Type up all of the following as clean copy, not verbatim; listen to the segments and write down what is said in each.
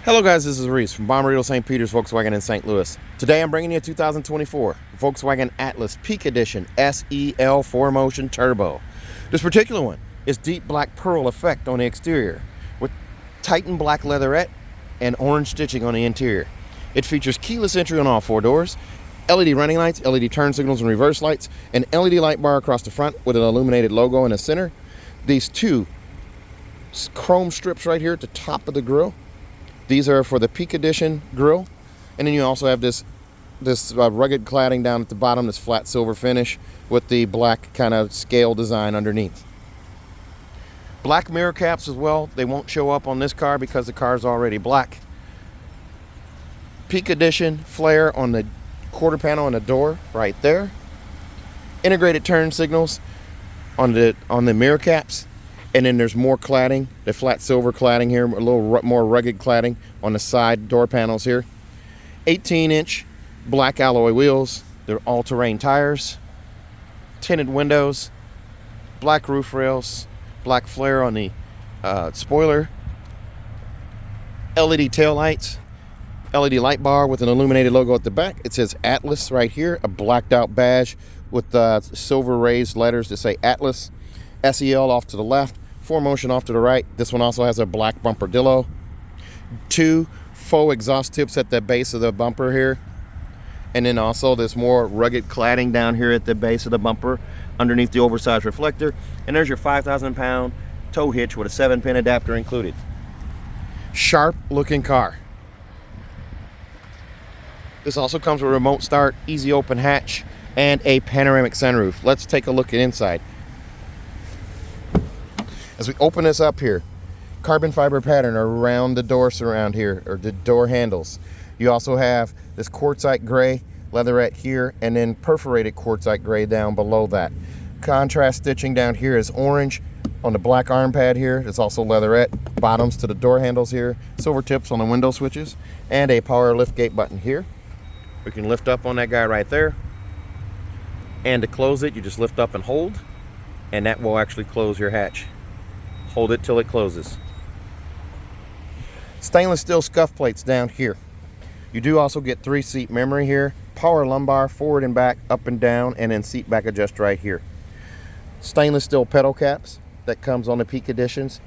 Hello guys, this is Reese from Bommarito St. Peter's Volkswagen in St. Louis. Today I'm bringing you a 2024 Volkswagen Atlas Peak Edition SEL 4Motion Turbo. This particular one is deep black pearl effect on the exterior with Titan black leatherette and orange stitching on the interior. It features keyless entry on all four doors, LED running lights, LED turn signals and reverse lights, an LED light bar across the front with an illuminated logo in the center. These two chrome strips right here at the top of the grille. These are for the Peak Edition grille. And then you also have this rugged cladding down at the bottom, this flat silver finish with the black kind of scale design underneath. Black mirror caps as well. They won't show up on this car because the car is already black. Peak Edition flare on the quarter panel on the door right there. Integrated turn signals on the mirror caps. And then there's more cladding, the flat silver cladding here, a little more rugged cladding on the side door panels here. 18-inch black alloy wheels. They're all-terrain tires. Tinted windows. Black roof rails. Black flare on the spoiler. LED taillights. LED light bar with an illuminated logo at the back. It says Atlas right here. A blacked out badge with silver raised letters that say Atlas. SEL off to the left. 4Motion off to the right. This one also has a black bumper-dillo. Two faux exhaust tips at the base of the bumper here. And then also this more rugged cladding down here at the base of the bumper underneath the oversized reflector. And there's your 5,000-pound tow hitch with a 7-pin adapter included. Sharp looking car. This also comes with a remote start, easy open hatch, and a panoramic sunroof. Let's take a look at inside. As we open this up here, carbon fiber pattern around the door surround here, or the door handles. You also have this quartzite gray leatherette here, and then perforated quartzite gray down below that. Contrast stitching down here is orange on the black arm pad here. It's also leatherette. Bottoms to the door handles here. Silver tips on the window switches, and a power lift gate button here. We can lift up on that guy right there. And to close it, you just lift up and hold, and that will actually close your hatch. Hold it till it closes. Stainless steel scuff plates down here. You do also get 3-seat memory here, power lumbar, forward and back, up and down, and then seat back adjust right here. Stainless steel pedal caps that comes on the Peak Editions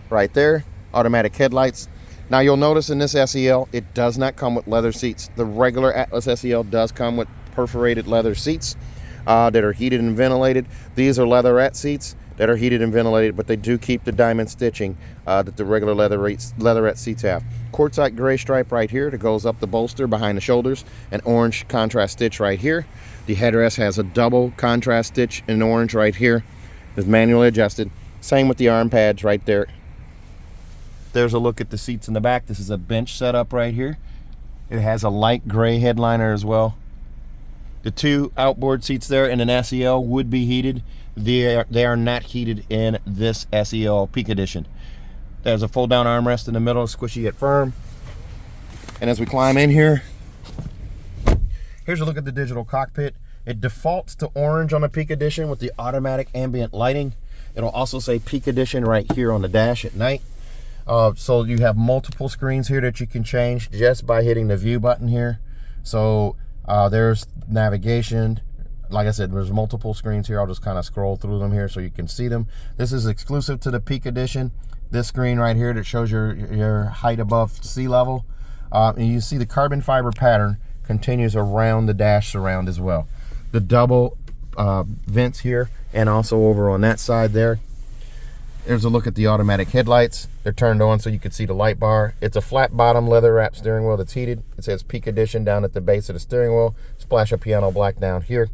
right there. Automatic headlights. Now you'll notice in this SEL, it does not come with leather seats. The regular Atlas SEL does come with perforated leather seats that are heated and ventilated. These are leatherette seats that are heated and ventilated, but they do keep the diamond stitching that the regular leatherette seats have. Quartzite gray stripe right here that goes up the bolster behind the shoulders, an orange contrast stitch right here. The headrest has a double contrast stitch in orange right here. It's manually adjusted. Same with the arm pads right there. There's a look at the seats in the back. This is a bench setup right here. It has a light gray headliner as well. The two outboard seats there in an SEL would be heated. They are not heated in this SEL Peak Edition. There's a fold-down armrest in the middle, squishy yet firm. And as we climb in here, here's a look at the digital cockpit. It defaults to orange on the Peak Edition with the automatic ambient lighting. It'll also say Peak Edition right here on the dash at night. So you have multiple screens here that you can change just by hitting the view button here. So there's navigation. Like I said, there's multiple screens here. I'll just kind of scroll through them here so you can see them. This is exclusive to the Peak Edition. This screen right here that shows your height above sea level. And you see the carbon fiber pattern continues around the dash surround as well. The double vents here and also over on that side there. There's a look at the automatic headlights. They're turned on so you can see the light bar. It's a flat bottom leather wrap steering wheel that's heated. It says Peak Edition down at the base of the steering wheel. Splash of piano black down here.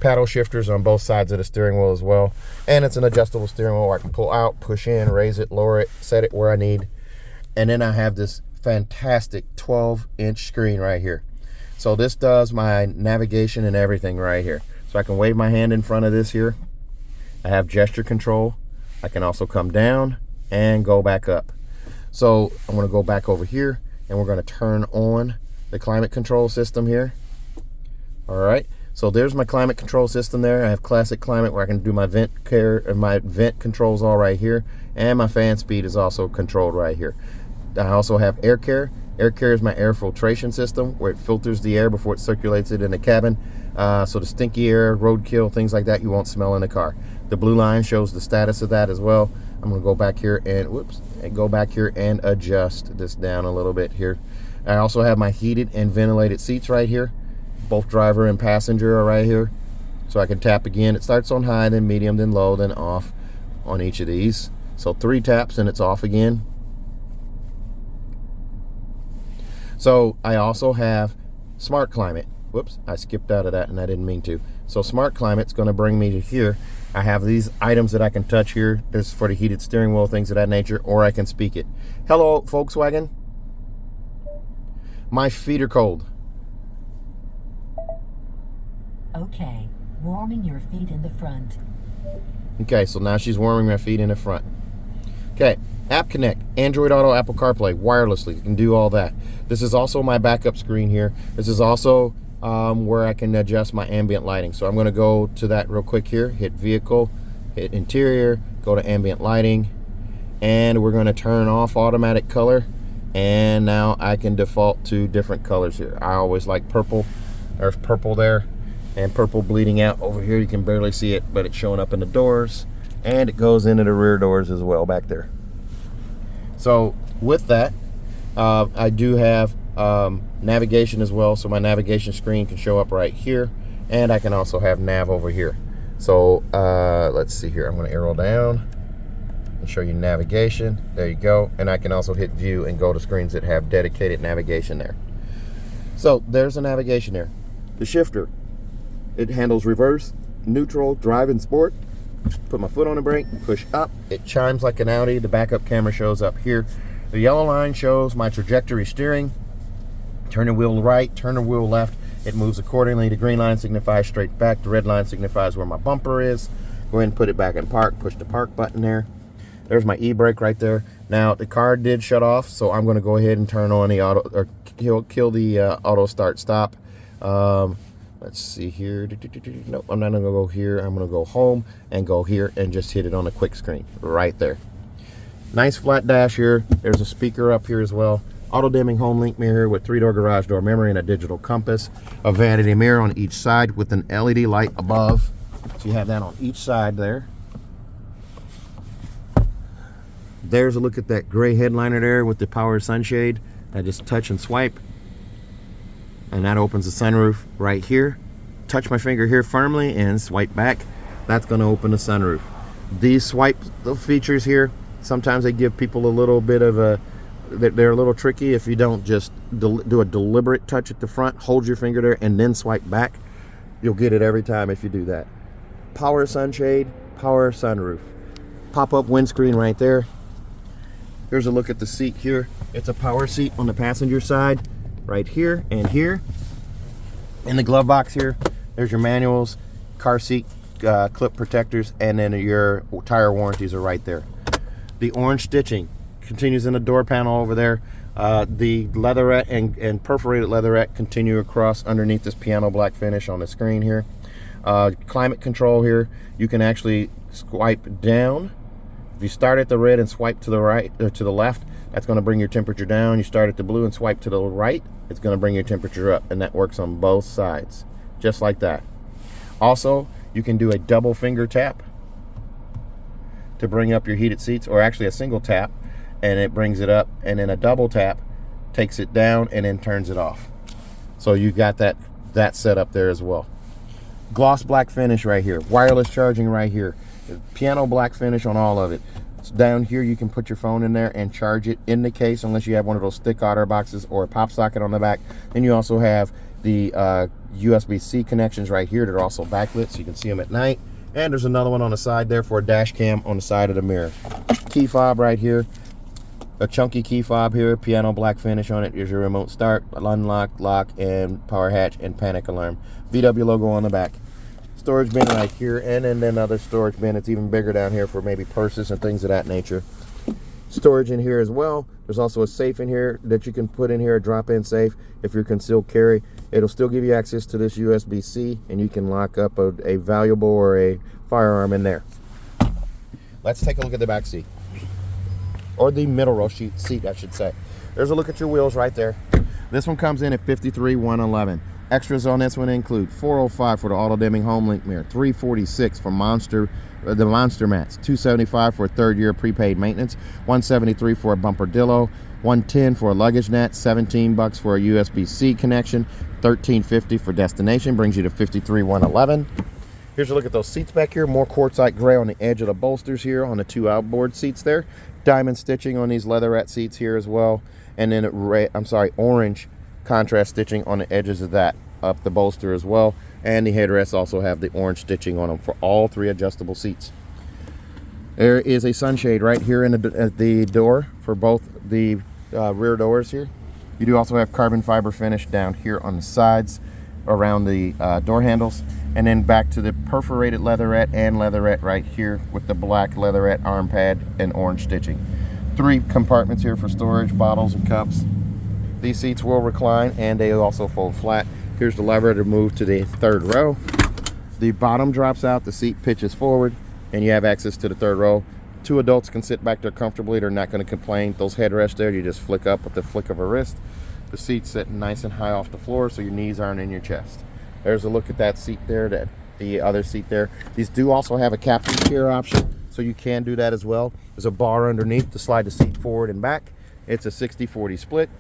Paddle shifters on both sides of the steering wheel as well. And it's an adjustable steering wheel where I can pull out, push in, raise it, lower it, set it where I need. And then I have this fantastic 12-inch screen right here. So this does my navigation and everything right here. So I can wave my hand in front of this here. I have gesture control. I can also come down and go back up. So I'm going to go back over here and we're going to turn on the climate control system here. All right. So there's my climate control system there. I have classic climate where I can do my vent controls all right here, and my fan speed is also controlled right here. I also have air care. Air care is my air filtration system where it filters the air before it circulates it in the cabin. So the stinky air, roadkill, things like that, you won't smell in the car. The blue line shows the status of that as well. I'm gonna go back here and adjust this down a little bit here. I also have my heated and ventilated seats right here. Both driver and passenger are right here. So I can tap again. It starts on high, then medium, then low, then off on each of these. So 3 taps and it's off again. So I also have smart climate. Whoops, I skipped out of that and I didn't mean to. So smart climate's going to bring me to here. I have these items that I can touch here. This is for the heated steering wheel, things of that nature, or I can speak it. Hello, Volkswagen. My feet are cold. Okay, warming your feet in the front. Okay, so now she's warming my feet in the front. Okay, App Connect, Android Auto, Apple CarPlay, wirelessly. You can do all that. This is also my backup screen here. This is also where I can adjust my ambient lighting. So I'm going to go to that real quick here. Hit Vehicle, hit Interior, go to Ambient Lighting, and we're going to turn off Automatic Color. And now I can default to different colors here. I always like purple. There's purple there, and purple bleeding out over here. You can barely see it, but it's showing up in the doors, and it goes into the rear doors as well back there. So with that, I do have navigation as well. So my navigation screen can show up right here, and I can also have nav over here. So let's see here. I'm going to arrow down and show you navigation. There you go. And I can also hit view and go to screens that have dedicated navigation there. So there's the navigation there. The shifter, it handles reverse, neutral, drive, and sport. Put my foot on the brake, push up, it chimes like an Audi. The backup camera shows up here. The yellow line shows my trajectory steering. Turn the wheel right, turn the wheel left, it moves accordingly. The green line signifies straight back. The red line signifies where my bumper is. Go ahead and put it back in park, push the park button there. There's my e-brake right there. Now the car did shut off, so I'm going to go ahead and turn on the auto, or kill the auto start stop. Let's see here. Nope, I'm not going to go here. I'm going to go home and go here and just hit it on the quick screen right there. Nice flat dash here. There's a speaker up here as well. Auto dimming home link mirror with 3-door garage door memory and a digital compass. A vanity mirror on each side with an LED light above. So you have that on each side there. There's a look at that gray headliner there with the power sunshade. I just touch and swipe, and that opens the sunroof right here. Touch my finger here firmly and swipe back. That's going to open the sunroof. These swipe features here, sometimes they give people a little bit of a, they're a little tricky if you don't just do a deliberate touch at the front, hold your finger there, and then swipe back. You'll get it every time if you do that. Power sunshade, power sunroof. Pop-up windscreen right there. Here's a look at the seat here. It's a power seat on the passenger side, right here and here. In the glove box here, there's your manuals, car seat clip protectors, and then your tire warranties are right there. The orange stitching continues in the door panel over there. The leatherette and perforated leatherette continue across underneath this piano black finish on the screen here. Climate control here, you can actually swipe down. If you start at the red and swipe to the right or to the left, that's going to bring your temperature down. You start at the blue and swipe to the right, it's going to bring your temperature up, and that works on both sides, just like that. Also, you can do a double finger tap to bring up your heated seats, or actually a single tap, and it brings it up, and then a double tap takes it down and then turns it off. So you got that set up there as well. Gloss black finish right here, wireless charging right here, piano black finish on all of it. So down here you can put your phone in there and charge it in the case, unless you have one of those stick otter boxes or a pop socket on the back. Then you also have the USB-C connections right here that are also backlit, so you can see them at night. And there's another one on the side there for a dash cam on the side of the mirror. Key fob right here, a chunky key fob here, piano black finish on it. Here's your remote start, unlock, lock, and power hatch, and panic alarm. VW logo on the back. Storage bin right here, and then another storage bin. It's even bigger down here for maybe purses and things of that nature. Storage in here as well. There's also a safe in here that you can put in here, a drop-in safe. If you're concealed carry, it'll still give you access to this USB-C, and you can lock up a valuable or a firearm in there. Let's take a look at the back seat. or the middle row seat, I should say. There's a look at your wheels right there. This one comes in at $53,111. Extras on this one include $405 for the auto dimming home link mirror, $346 for the monster mats, $275 for a 3rd year prepaid maintenance, $173 for a bumper dillo, $110 for a luggage net, $17 for a USB-C connection, $13.50 for destination, brings you to $53,111. Here's a look at those seats back here. More quartzite gray on the edge of the bolsters here on the 2 outboard seats there. Diamond stitching on these leatherette seats here as well, and then orange contrast stitching on the edges of that up the bolster as well. And the headrests also have the orange stitching on them for all 3 adjustable seats. There is a sunshade right here in the door for both the rear doors here. You do also have carbon fiber finish down here on the sides around the door handles, and then back to the perforated leatherette and leatherette right here with the black leatherette arm pad and orange stitching. 3 compartments here for storage, bottles and cups. These seats will recline and they also fold flat. Here's the lever to move to the 3rd row. The bottom drops out, the seat pitches forward, and you have access to the 3rd row. 2 adults can sit back there comfortably. They're not going to complain. Those headrests there, you just flick up with the flick of a wrist. The seat's sitting nice and high off the floor so your knees aren't in your chest. There's a look at that seat there, the other seat there. These do also have a captain chair option, so you can do that as well. There's a bar underneath to slide the seat forward and back. It's a 60-40 split.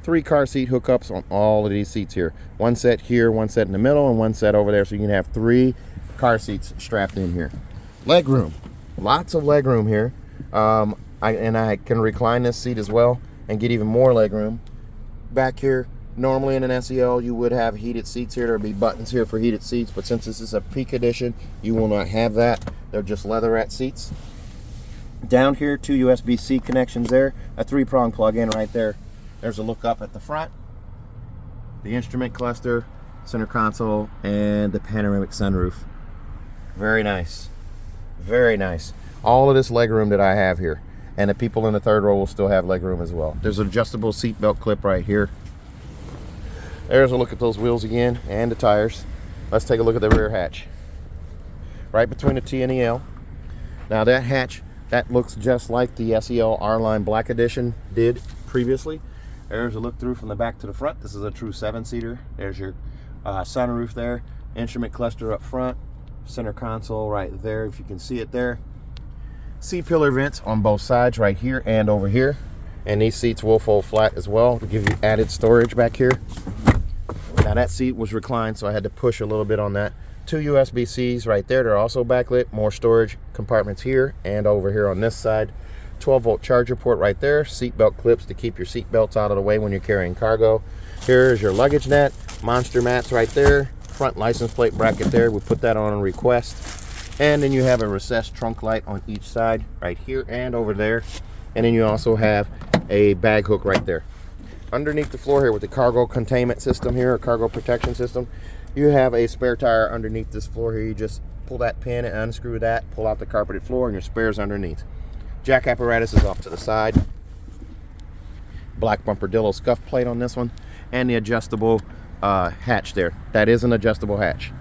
3 car seat hookups on all of these seats here. 1 set here, 1 set in the middle, and 1 set over there, so you can have 3 car seats strapped in here. Leg room. Lots of leg room here. I can recline this seat as well and get even more leg room. Back here, normally in an SEL, you would have heated seats here. There would be buttons here for heated seats, but since this is a Peak Edition, you will not have that. They're just leatherette seats. Down here, 2 USB-C connections there. A 3-prong plug-in right there. There's a look up at the front, the instrument cluster, center console, and the panoramic sunroof. Very nice. Very nice. All of this legroom that I have here, and the people in the 3rd row will still have legroom as well. There's an adjustable seat belt clip right here. There's a look at those wheels again and the tires. Let's take a look at the rear hatch. Right between the T and the L. Now that hatch, that looks just like the SEL R-Line Black Edition did previously. There's a look through from the back to the front. This is a true 7-seater. There's your sunroof there, instrument cluster up front, center console right there, if you can see it there. C-pillar vents on both sides right here and over here. And these seats will fold flat as well to give you added storage back here. Now that seat was reclined, so I had to push a little bit on that. 2 USB-Cs right there. They're also backlit. More storage compartments here and over here on this side. 12-volt charger port right there. Seat belt clips to keep your seat belts out of the way when you're carrying cargo. Here's your luggage net. Monster mats right there. Front license plate bracket there. We put that on request. And then you have a recessed trunk light on each side right here and over there. And then you also have a bag hook right there. Underneath the floor here with the cargo containment system here, or cargo protection system, you have a spare tire underneath this floor here. You just pull that pin and unscrew that, pull out the carpeted floor, and your spare's underneath. Jack apparatus is off to the side. Black bumper scuff plate on this one, and the adjustable hatch there. That is an adjustable hatch.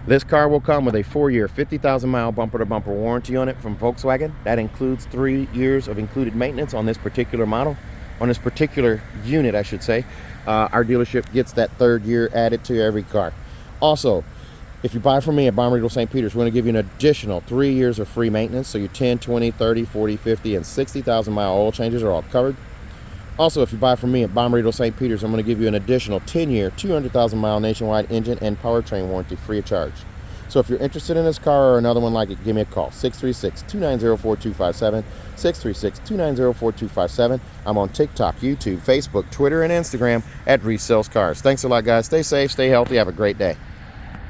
This car will come with a 4-year, 50,000-mile bumper-to-bumper warranty on it from Volkswagen. That includes 3 years of included maintenance on this particular model. On this particular unit, I should say. Our dealership gets that 3rd year added to every car. Also, if you buy from me at Bommarito St. Peter's, we're going to give you an additional 3 years of free maintenance. So your 10, 20, 30, 40, 50, and 60,000-mile oil changes are all covered. Also, if you buy from me at Bommarito St. Peter's, I'm going to give you an additional 10-year, 200,000-mile nationwide engine and powertrain warranty free of charge. So if you're interested in this car or another one like it, give me a call. 636-290-4257, 636-290-4257. I'm on TikTok, YouTube, Facebook, Twitter, and Instagram at Reese Sells Cars. Thanks a lot, guys. Stay safe, stay healthy. Have a great day.